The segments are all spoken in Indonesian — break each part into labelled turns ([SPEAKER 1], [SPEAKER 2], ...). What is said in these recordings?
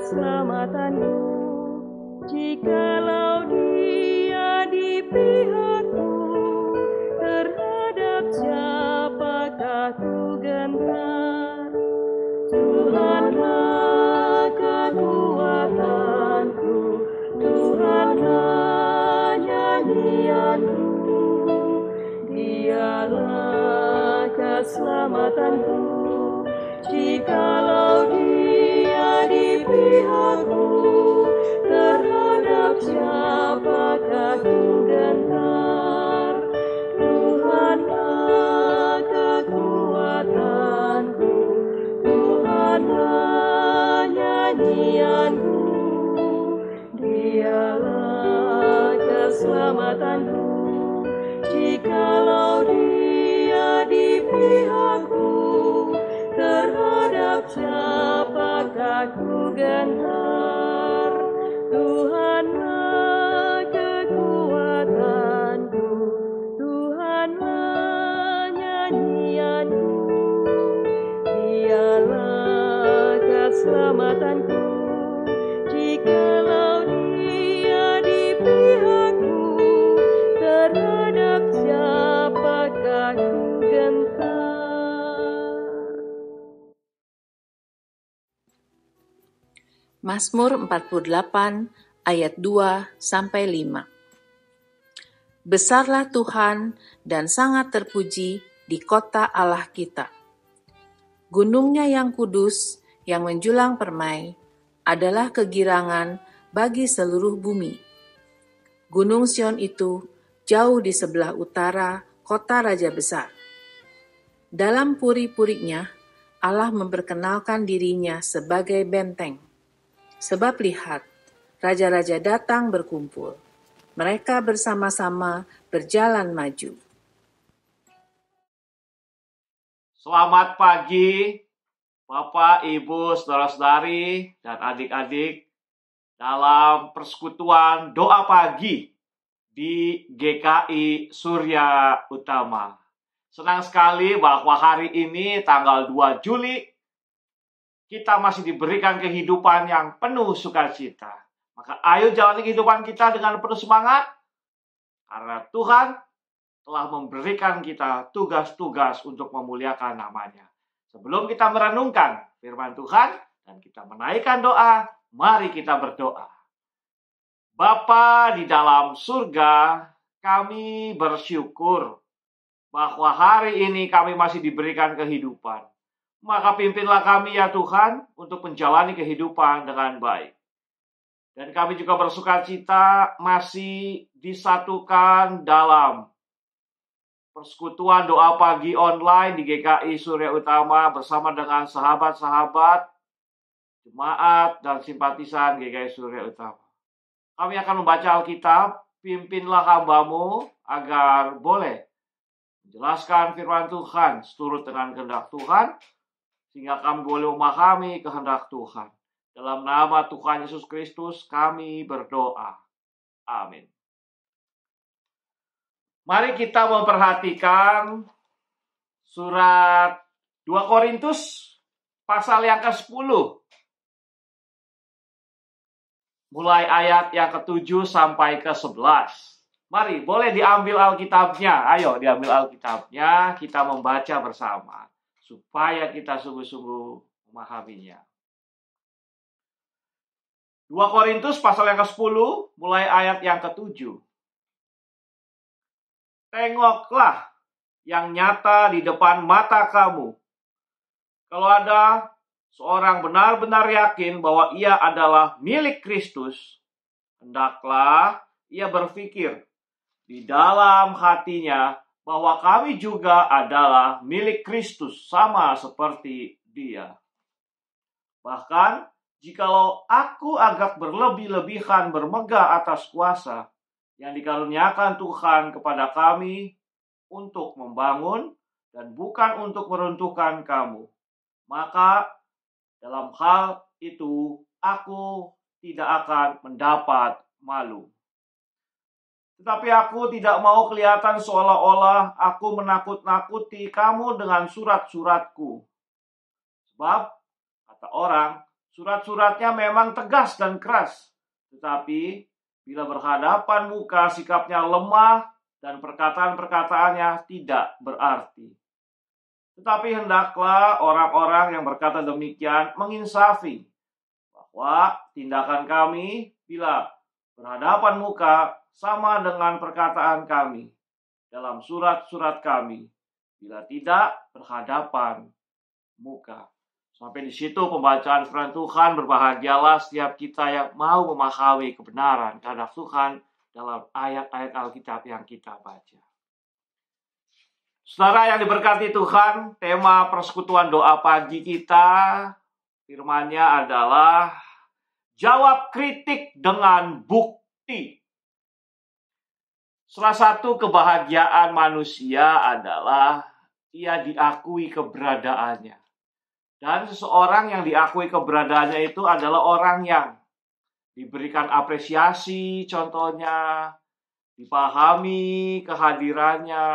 [SPEAKER 1] keselamatanku. Jikalau Dia di pihakku, terhadap siapakah ku gentar? Tuhanlah kekuatanku, Tuhanlah nyanyianku, Dialah keselamatanku. Jikalau Dia di pihakku, terhadap siapakah ku gentar? Tuhanlah kekuatanku, Tuhanlah nyanyianku, Dialah keselamatanku. Jikalau Dia di pihakku, terhadap siapakah ku gentar? Tuhanlah kekuatanku, Tuhanlah nyanyianku, Dialah keselamatanku. Jikalau Dia di pihakku, terhadap siapakah ku gentar?
[SPEAKER 2] Mazmur 48 ayat 2-5. Besarlah Tuhan dan sangat terpuji di kota Allah kita. Gunungnya yang kudus, yang menjulang permai, adalah kegirangan bagi seluruh bumi. Gunung Sion itu jauh di sebelah utara kota Raja Besar. Dalam puri-purinya, Allah memperkenalkan dirinya sebagai benteng. Sebab lihat, raja-raja datang berkumpul. Mereka bersama-sama berjalan maju.
[SPEAKER 3] Selamat pagi, Bapak, Ibu, saudara-saudari, dan adik-adik dalam persekutuan doa pagi di GKI Surya Utama. Senang sekali bahwa hari ini tanggal 2 Juli kita masih diberikan kehidupan yang penuh sukacita. Maka ayo jalani kehidupan kita dengan penuh semangat, karena Tuhan telah memberikan kita tugas-tugas untuk memuliakan namanya. Sebelum kita merenungkan firman Tuhan dan kita menaikkan doa, mari kita berdoa. Bapa di dalam surga, kami bersyukur bahwa hari ini kami masih diberikan kehidupan. Maka pimpinlah kami ya Tuhan untuk menjalani kehidupan dengan baik. Dan kami juga bersukacita masih disatukan dalam persekutuan doa pagi online di GKI Surya Utama bersama dengan sahabat-sahabat, jemaat, dan simpatisan GKI Surya Utama. Kami akan membaca Alkitab, pimpinlah hamba-Mu agar boleh menjelaskan firman Tuhan seturut dengan kehendak Tuhan, sehingga kami boleh memahami kehendak Tuhan. Dalam nama Tuhan Yesus Kristus kami berdoa. Amin. Mari kita memperhatikan surat 2 Korintus pasal yang ke-10. Mulai ayat yang ke-7 sampai ke-11. Mari, boleh diambil Alkitabnya. Ayo, diambil Alkitabnya, kita membaca bersama, supaya kita sungguh-sungguh memahaminya. 2 Korintus pasal yang ke-10, mulai ayat yang ke-7. Tengoklah yang nyata di depan mata kamu. Kalau ada seorang benar-benar yakin bahwa ia adalah milik Kristus, hendaklah ia berpikir di dalam hatinya bahwa kami juga adalah milik Kristus, sama seperti Dia. Bahkan, jikalau aku agak berlebih-lebihan bermegah atas kuasa yang dikaruniakan Tuhan kepada kami untuk membangun dan bukan untuk meruntuhkan kamu, maka dalam hal itu aku tidak akan mendapat malu. Tetapi aku tidak mau kelihatan seolah-olah aku menakut-nakuti kamu dengan surat-suratku. Sebab, kata orang, Surat-suratnya memang tegas dan keras, tetapi bila berhadapan muka sikapnya lemah dan perkataan-perkataannya tidak berarti. Tetapi hendaklah orang-orang yang berkata demikian menginsafi bahwa tindakan kami bila berhadapan muka sama dengan perkataan kami dalam surat-surat kami bila tidak berhadapan muka. Sampai di situ pembacaan firman Tuhan. Berbahagialah setiap kita yang mau memahami kebenaran kehendak Tuhan dalam ayat-ayat Alkitab yang kita baca. Saudara yang diberkati Tuhan, tema persekutuan doa pagi kita, firman-Nya adalah jawab kritik dengan bukti. Salah satu kebahagiaan manusia adalah ia diakui keberadaannya. Dan seseorang yang diakui keberadaannya itu adalah orang yang diberikan apresiasi, contohnya, dipahami kehadirannya,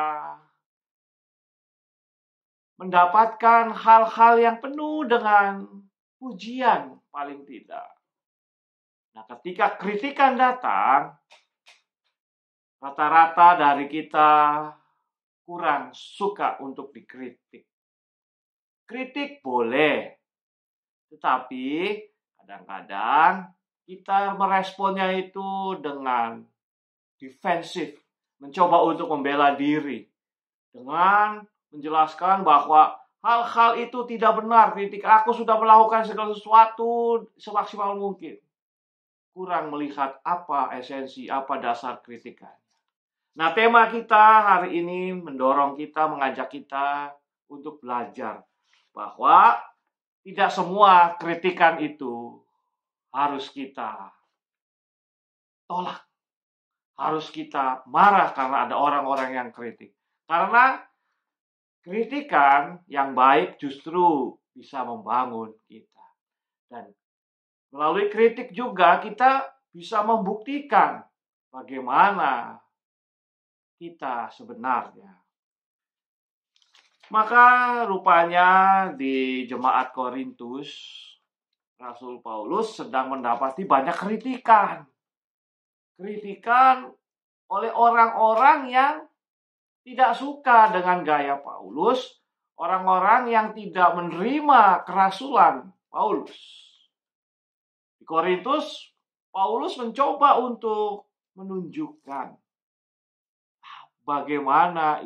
[SPEAKER 3] mendapatkan hal-hal yang penuh dengan pujian paling tidak. Nah, ketika kritikan datang, rata-rata dari kita kurang suka untuk dikritik. Kritik boleh, tetapi kadang-kadang kita meresponnya itu dengan defensif, mencoba untuk membela diri, dengan menjelaskan bahwa hal-hal itu tidak benar, kritik aku sudah melakukan segala sesuatu semaksimal mungkin. Kurang melihat apa esensi, apa dasar kritikan. Nah, tema kita hari ini mendorong kita, mengajak kita untuk belajar bahwa tidak semua kritikan itu harus kita tolak. Harus kita marah karena ada orang-orang yang kritik. Karena kritikan yang baik justru bisa membangun kita. Dan melalui kritik juga kita bisa membuktikan bagaimana kita sebenarnya. Maka rupanya di jemaat Korintus, Rasul Paulus sedang mendapati banyak kritikan. Kritikan oleh orang-orang yang tidak suka dengan gaya Paulus, orang-orang yang tidak menerima kerasulan Paulus. Di Korintus, Paulus mencoba untuk menunjukkan bagaimana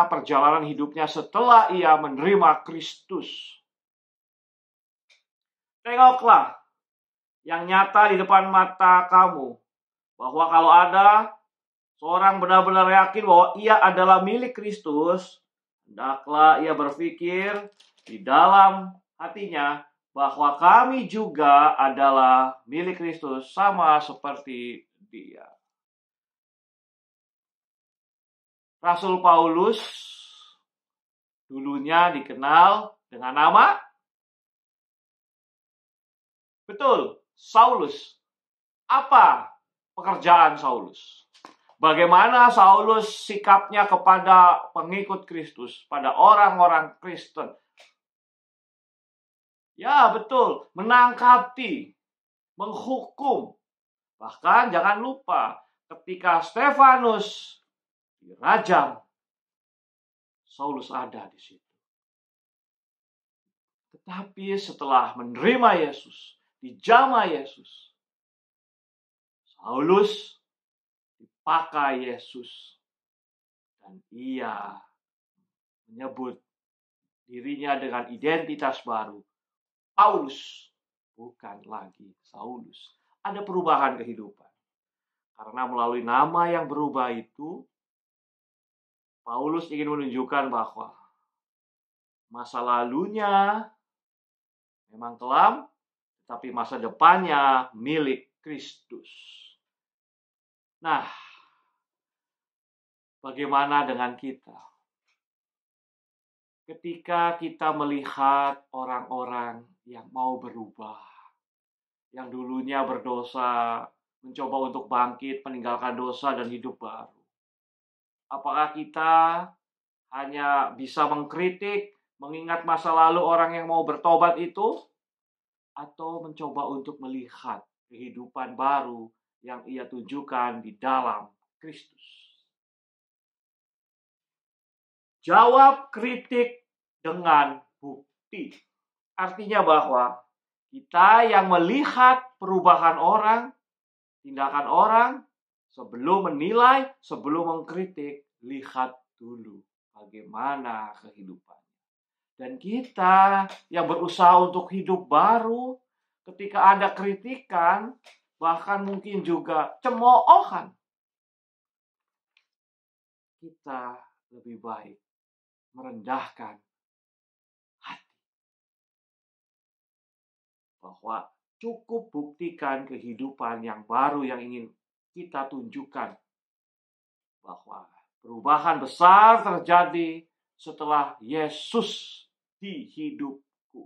[SPEAKER 3] perjalanan hidupnya setelah ia menerima Kristus. Tengoklah yang nyata di depan mata kamu, bahwa kalau ada seorang benar-benar yakin bahwa ia adalah milik Kristus, hendaklah ia berpikir di dalam hatinya bahwa kami juga adalah milik Kristus sama seperti dia. Rasul Paulus dulunya dikenal dengan nama Saulus. Apa pekerjaan Saulus? Bagaimana Saulus sikapnya kepada pengikut Kristus, pada orang-orang Kristen? Ya, betul, menangkapi, menghukum. Bahkan jangan lupa ketika Stefanus dirajam, Saulus ada di situ. Tetapi setelah menerima Yesus, dijamah Yesus, Saulus dipakai Yesus. Dan ia menyebut dirinya dengan identitas baru. Paulus, bukan lagi Saulus. Ada perubahan kehidupan. Karena melalui nama yang berubah itu, Paulus ingin menunjukkan bahwa masa lalunya memang kelam, tetapi masa depannya milik Kristus. Nah, bagaimana dengan kita? Ketika kita melihat orang-orang yang mau berubah, yang dulunya berdosa, mencoba untuk bangkit, meninggalkan dosa dan hidup baru. Apakah kita hanya bisa mengkritik mengingat masa lalu orang yang mau bertobat itu, atau mencoba untuk melihat kehidupan baru yang ia tunjukkan di dalam Kristus? Jawab kritik dengan bukti. Artinya bahwa kita yang melihat perubahan orang, tindakan orang, sebelum menilai, sebelum mengkritik, lihat dulu bagaimana kehidupan. Dan kita yang berusaha untuk hidup baru, ketika ada kritikan, bahkan mungkin juga cemoohan, kita lebih baik merendahkan hati. Bahwa cukup buktikan kehidupan yang baru yang ingin kita tunjukkan. Bahwa perubahan besar terjadi setelah Yesus di hidupku.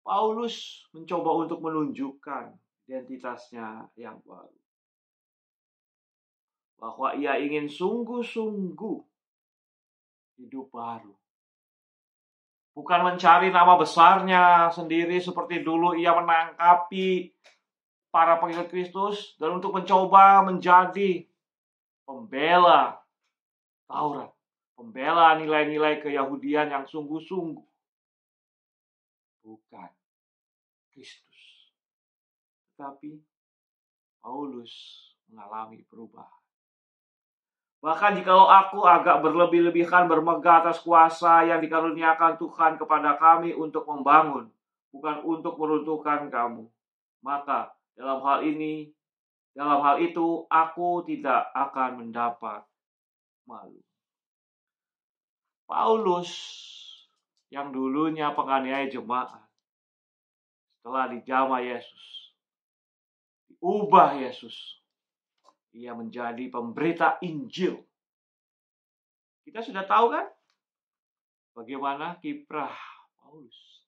[SPEAKER 3] Paulus mencoba untuk menunjukkan identitasnya yang baru. Bahwa ia ingin sungguh-sungguh hidup baru. Bukan mencari nama besarnya sendiri seperti dulu ia menangkapi para pengikut Kristus dan untuk mencoba menjadi pembela Taurat. Pembela nilai-nilai keyahudian yang sungguh-sungguh. Bukan Kristus. Tetapi Paulus mengalami perubahan. Bahkan jikalau aku agak berlebih-lebihan bermegah atas kuasa yang dikaruniakan Tuhan kepada kami untuk membangun, bukan untuk meruntuhkan kamu. Maka dalam hal itu aku tidak akan mendapat malu. Paulus yang dulunya penganiaya jemaat, setelah dijamah Yesus, diubah Yesus, ia menjadi pemberita Injil. Kita sudah tahu kan bagaimana kiprah Paulus.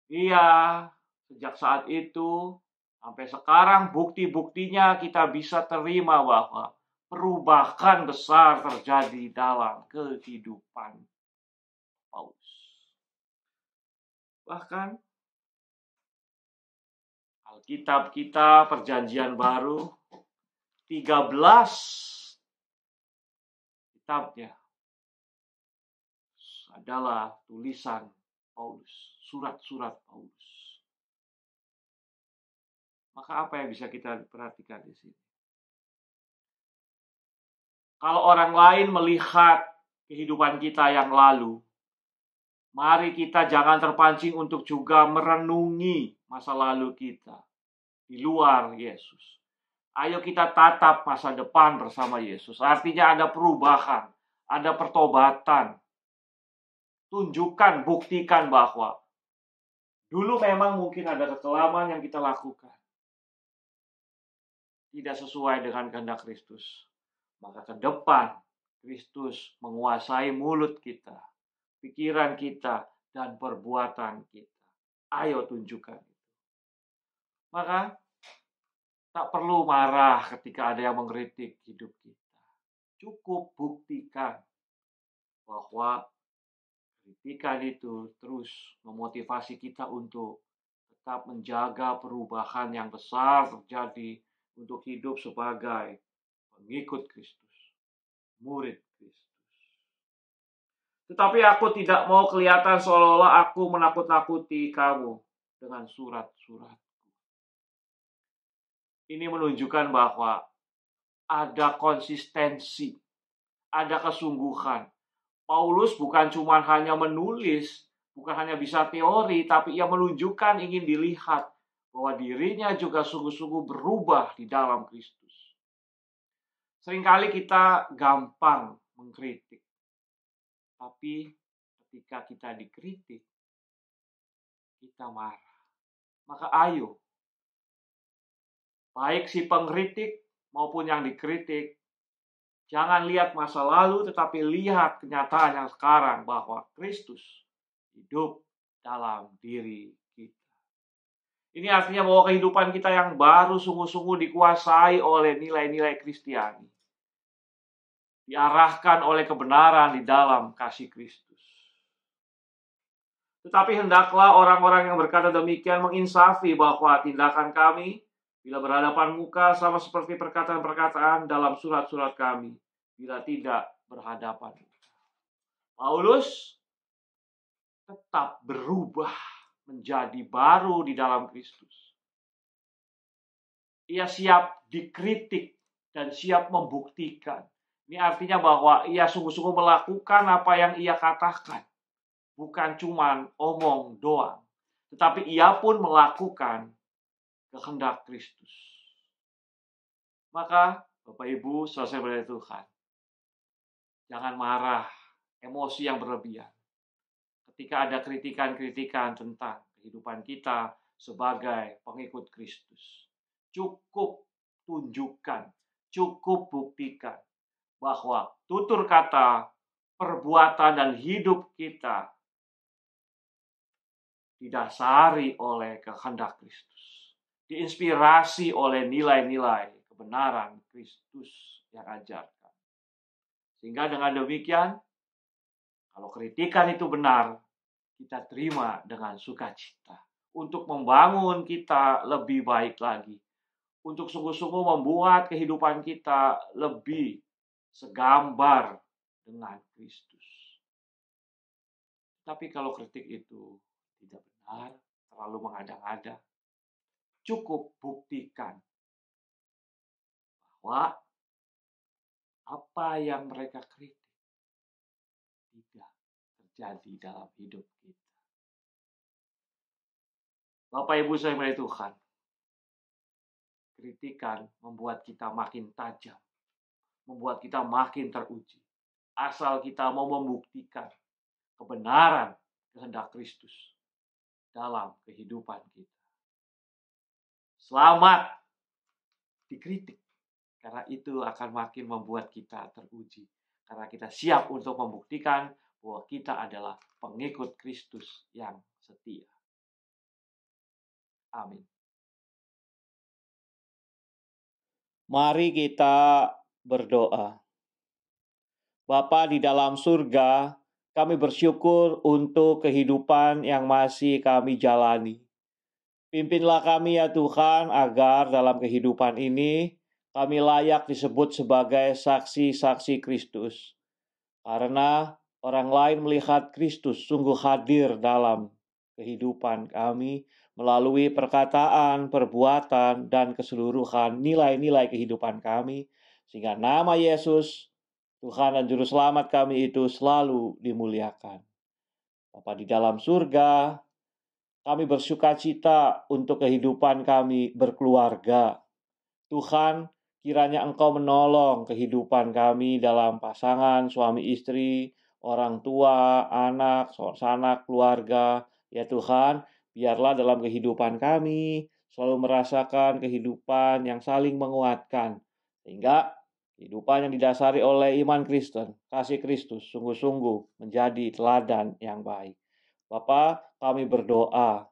[SPEAKER 3] Ia sejak saat itu sampai sekarang bukti-buktinya kita bisa terima bahwa perubahan besar terjadi dalam kehidupan Paulus. Bahkan Alkitab kita Perjanjian Baru 13 kitabnya adalah tulisan Paulus, surat-surat Paulus. Maka apa yang bisa kita perhatikan di sini? Kalau orang lain melihat kehidupan kita yang lalu, mari kita jangan terpancing untuk juga merenungi masa lalu kita di luar Yesus. Ayo kita tatap masa depan bersama Yesus. Artinya ada perubahan, ada pertobatan. Tunjukkan, buktikan bahwa dulu memang mungkin ada kekelaman yang kita lakukan. Tidak sesuai dengan kehendak Kristus. Maka ke depan Kristus menguasai mulut kita, pikiran kita, dan perbuatan kita. Ayo tunjukkan itu. Maka tak perlu marah ketika ada yang mengkritik hidup kita. Cukup buktikan bahwa kritikan itu terus memotivasi kita untuk tetap menjaga perubahan yang besar terjadi untuk hidup sebagai pengikut Kristus, murid Kristus. Tetapi aku tidak mau kelihatan seolah-olah aku menakut-nakuti kamu dengan surat-suratku. Ini menunjukkan bahwa ada konsistensi, ada kesungguhan. Paulus bukan cuma hanya menulis, bukan hanya bisa teori, tapi ia menunjukkan ingin dilihat bahwa dirinya juga sungguh-sungguh berubah di dalam Kristus. Seringkali kita gampang mengkritik. Tapi ketika kita dikritik, kita marah. Maka ayo, baik si pengkritik maupun yang dikritik, jangan lihat masa lalu, tetapi lihat kenyataan yang sekarang bahwa Kristus hidup dalam diri kita. Ini artinya bahwa kehidupan kita yang baru sungguh-sungguh dikuasai oleh nilai-nilai Kristiani. diarahkan oleh kebenaran di dalam kasih Kristus. Tetapi hendaklah orang-orang yang berkata demikian menginsafi bahwa tindakan kami bila berhadapan muka sama seperti perkataan-perkataan dalam surat-surat kami bila tidak berhadapan. Paulus tetap berubah menjadi baru di dalam Kristus. Ia siap dikritik dan siap membuktikan. Ini artinya bahwa ia sungguh-sungguh melakukan apa yang ia katakan. Bukan cuma omong doang. Tetapi ia pun melakukan kehendak Kristus. Maka Bapak Ibu, saudara-saudara Tuhan, jangan marah, emosi yang berlebihan. Ketika ada kritikan-kritikan tentang kehidupan kita sebagai pengikut Kristus. Cukup tunjukkan, cukup buktikan bahwa tutur kata, perbuatan, dan hidup kita didasari oleh kehendak Kristus. Diinspirasi oleh nilai-nilai kebenaran Kristus yang ajarkan. Sehingga dengan demikian, kalau kritikan itu benar, kita terima dengan sukacita. Untuk membangun kita lebih baik lagi. Untuk sungguh-sungguh membuat kehidupan kita lebih segambar dengan Kristus. Tapi kalau kritik itu tidak benar, terlalu mengada-ngada, cukup buktikan bahwa apa yang mereka kritik tidak terjadi dalam hidup kita. Bapak Ibu saya yang Tuhan, kritikan membuat kita makin tajam, membuat kita makin teruji. Asal kita mau membuktikan kebenaran kehendak Kristus dalam kehidupan kita. Selamat dikritik, karena itu akan makin membuat kita teruji. Karena kita siap untuk membuktikan bahwa kita adalah pengikut Kristus yang setia. Amin. Mari kita berdoa. Bapa di dalam surga, kami bersyukur untuk kehidupan yang masih kami jalani. Pimpinlah kami ya Tuhan, agar dalam kehidupan ini kami layak disebut sebagai saksi-saksi Kristus. Karena orang lain melihat Kristus sungguh hadir dalam kehidupan kami melalui perkataan, perbuatan, dan keseluruhan nilai-nilai kehidupan kami. Sehingga nama Yesus, Tuhan dan Juru Selamat kami itu selalu dimuliakan. Bapa di dalam surga, kami bersukacita untuk kehidupan kami berkeluarga. Tuhan, kiranya Engkau menolong kehidupan kami dalam pasangan, suami istri, orang tua, anak, sanak, keluarga. Ya Tuhan, biarlah dalam kehidupan kami selalu merasakan kehidupan yang saling menguatkan. Sehingga kehidupan yang didasari oleh iman Kristen, kasih Kristus, sungguh-sungguh menjadi teladan yang baik. Bapa, kami berdoa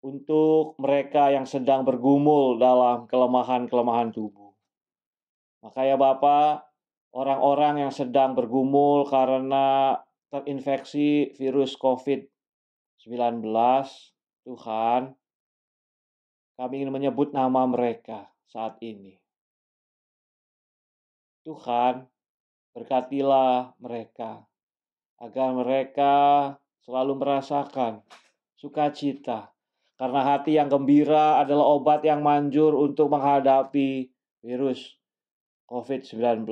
[SPEAKER 3] untuk mereka yang sedang bergumul dalam kelemahan-kelemahan tubuh. Maka ya Bapa, orang-orang yang sedang bergumul karena terinfeksi virus COVID-19, Tuhan, kami ingin menyebut nama mereka saat ini. Tuhan, berkatilah mereka, agar mereka selalu merasakan sukacita. Karena hati yang gembira adalah obat yang manjur untuk menghadapi virus COVID-19.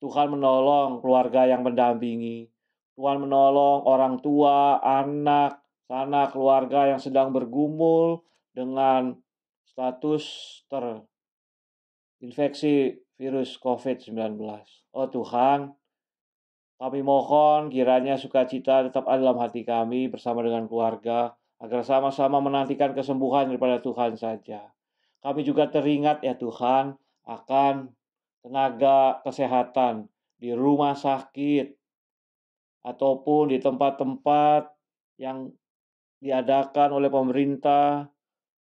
[SPEAKER 3] Tuhan menolong keluarga yang mendampingi. Tuhan menolong orang tua, anak, sanak, keluarga yang sedang bergumul dengan status terinfeksi virus COVID-19. Oh Tuhan, kami mohon kiranya sukacita tetap ada dalam hati kami bersama dengan keluarga, agar sama-sama menantikan kesembuhan daripada Tuhan saja. Kami juga teringat ya Tuhan akan tenaga kesehatan di rumah sakit ataupun di tempat-tempat yang diadakan oleh pemerintah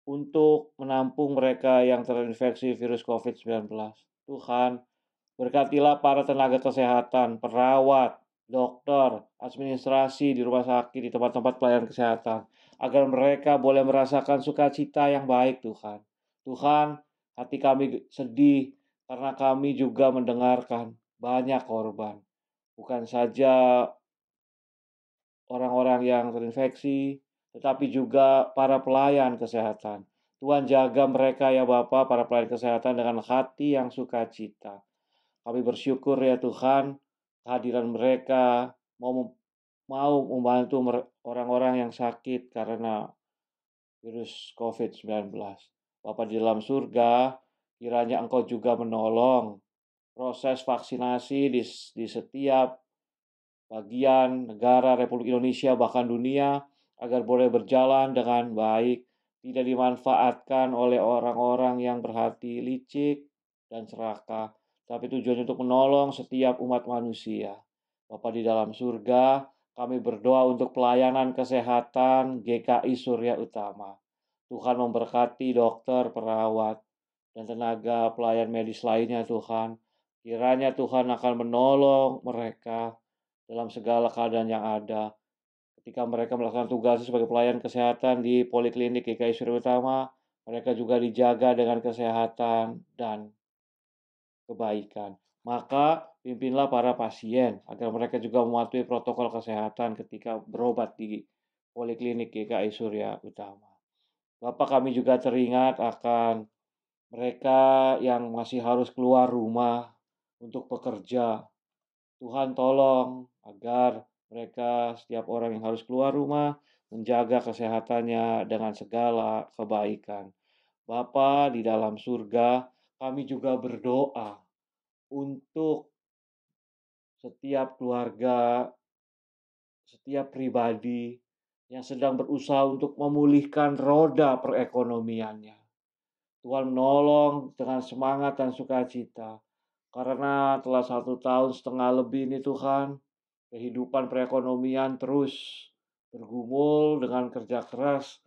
[SPEAKER 3] untuk menampung mereka yang terinfeksi virus COVID-19. Tuhan, Berkatilah para tenaga kesehatan, perawat, dokter, administrasi di rumah sakit, di tempat-tempat pelayanan kesehatan, agar mereka boleh merasakan sukacita yang baik, Tuhan. Tuhan, hati kami sedih karena kami juga mendengarkan banyak korban. Bukan saja orang-orang yang terinfeksi, tetapi juga para pelayan kesehatan. Tuhan jaga mereka ya Bapa, para pelayan kesehatan dengan hati yang sukacita. Kami bersyukur ya Tuhan, kehadiran mereka mau membantu orang-orang yang sakit karena virus COVID-19. Bapa di dalam surga, kiranya Engkau juga menolong proses vaksinasi di setiap bagian negara Republik Indonesia bahkan dunia agar boleh berjalan dengan baik, tidak dimanfaatkan oleh orang-orang yang berhati licik dan serakah, tapi tujuannya untuk menolong setiap umat manusia. Bapa di dalam surga, kami berdoa untuk pelayanan kesehatan GKI Surya Utama. Tuhan memberkati dokter, perawat, dan tenaga pelayan medis lainnya Tuhan. Kiranya Tuhan akan menolong mereka dalam segala keadaan yang ada. Ketika mereka melakukan tugas sebagai pelayan kesehatan di Poliklinik GKI Surya Utama, mereka juga dijaga dengan kesehatan dan kebaikan. Maka pimpinlah para pasien agar mereka juga mematuhi protokol kesehatan ketika berobat di Poliklinik GKI Surya Utama. Bapak, kami juga teringat akan mereka yang masih harus keluar rumah untuk bekerja. Tuhan tolong agar mereka, setiap orang yang harus keluar rumah, menjaga kesehatannya dengan segala kebaikan. Bapa di dalam surga, kami juga berdoa untuk setiap keluarga, setiap pribadi yang sedang berusaha untuk memulihkan roda perekonomiannya. Tuhan menolong dengan semangat dan sukacita. Karena telah 1,5 tahun lebih ini Tuhan, kehidupan perekonomian terus bergumul dengan kerja keras.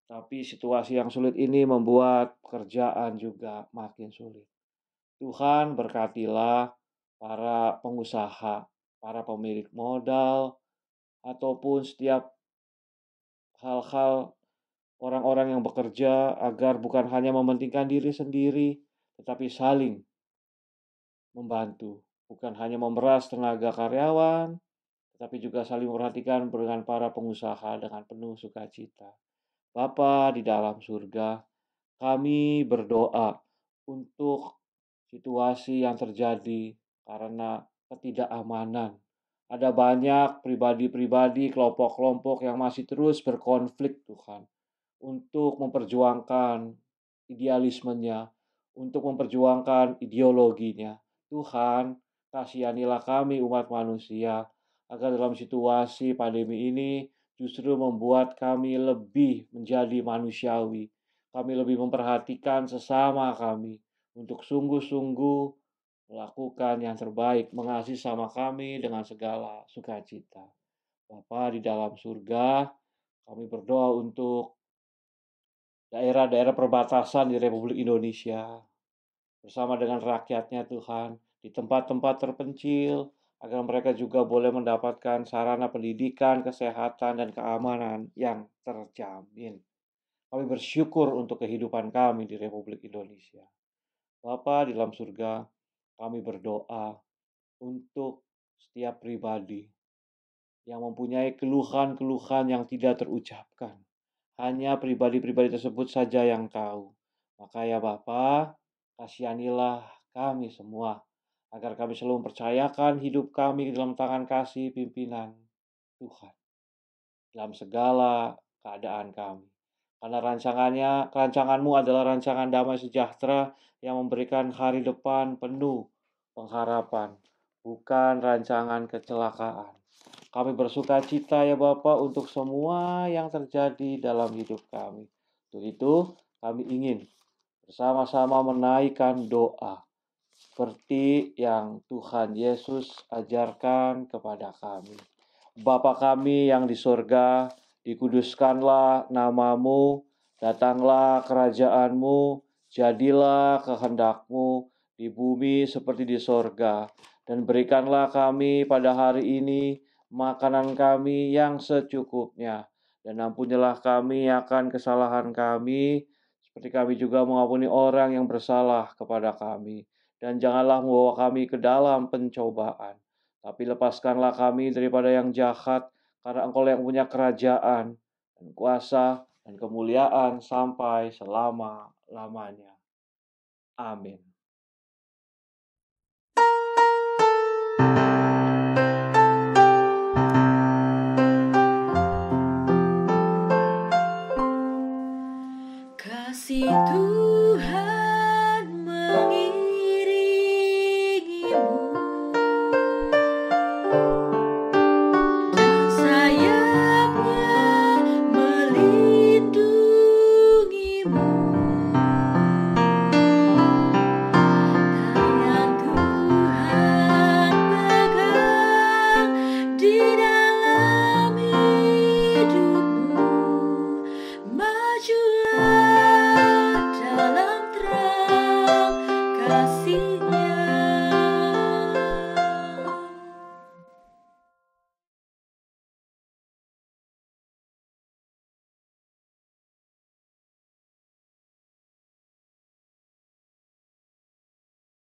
[SPEAKER 3] Tapi situasi yang sulit ini membuat pekerjaan juga makin sulit. Tuhan berkatilah para pengusaha, para pemilik modal, ataupun setiap hal-hal orang-orang yang bekerja agar bukan hanya mementingkan diri sendiri, tetapi saling membantu. Bukan hanya memeras tenaga karyawan, tetapi juga saling memperhatikan dengan para pengusaha dengan penuh sukacita. Bapa di dalam surga, kami berdoa untuk situasi yang terjadi karena ketidakamanan. Ada banyak pribadi-pribadi, kelompok-kelompok yang masih terus berkonflik Tuhan, untuk memperjuangkan idealismenya, untuk memperjuangkan ideologinya. Tuhan, kasihanilah kami umat manusia, agar dalam situasi pandemi ini justru membuat kami lebih menjadi manusiawi. Kami lebih memperhatikan sesama kami untuk sungguh-sungguh melakukan yang terbaik, mengasihi sama kami dengan segala sukacita. Bapa di dalam surga, kami berdoa untuk daerah-daerah perbatasan di Republik Indonesia, bersama dengan rakyatnya Tuhan, di tempat-tempat terpencil, agar mereka juga boleh mendapatkan sarana pendidikan, kesehatan, dan keamanan yang terjamin. Kami bersyukur untuk kehidupan kami di Republik Indonesia. Bapa di dalam surga, kami berdoa untuk setiap pribadi yang mempunyai keluhan-keluhan yang tidak terucapkan. Hanya pribadi-pribadi tersebut saja yang tahu. Maka ya Bapa, kasihanilah kami semua, agar kami selalu mempercayakan hidup kami dalam tangan kasih pimpinan Tuhan, dalam segala keadaan kami. Karena rancanganmu adalah rancangan damai sejahtera yang memberikan hari depan penuh pengharapan, bukan rancangan kecelakaan. Kami bersuka cita ya Bapa untuk semua yang terjadi dalam hidup kami. Untuk itu kami ingin bersama-sama menaikkan doa seperti yang Tuhan Yesus ajarkan kepada kami. Bapa kami yang di sorga, dikuduskanlah namamu, datanglah kerajaanmu, jadilah kehendakmu di bumi seperti di sorga. Dan berikanlah kami pada hari ini makanan kami yang secukupnya. Dan ampunilah kami akan kesalahan kami, seperti kami juga mengampuni orang yang bersalah kepada kami. Dan janganlah membawa kami ke dalam pencobaan, tapi lepaskanlah kami daripada yang jahat, karena Engkau yang punya kerajaan, dan kuasa, dan kemuliaan sampai selama-lamanya. Amin.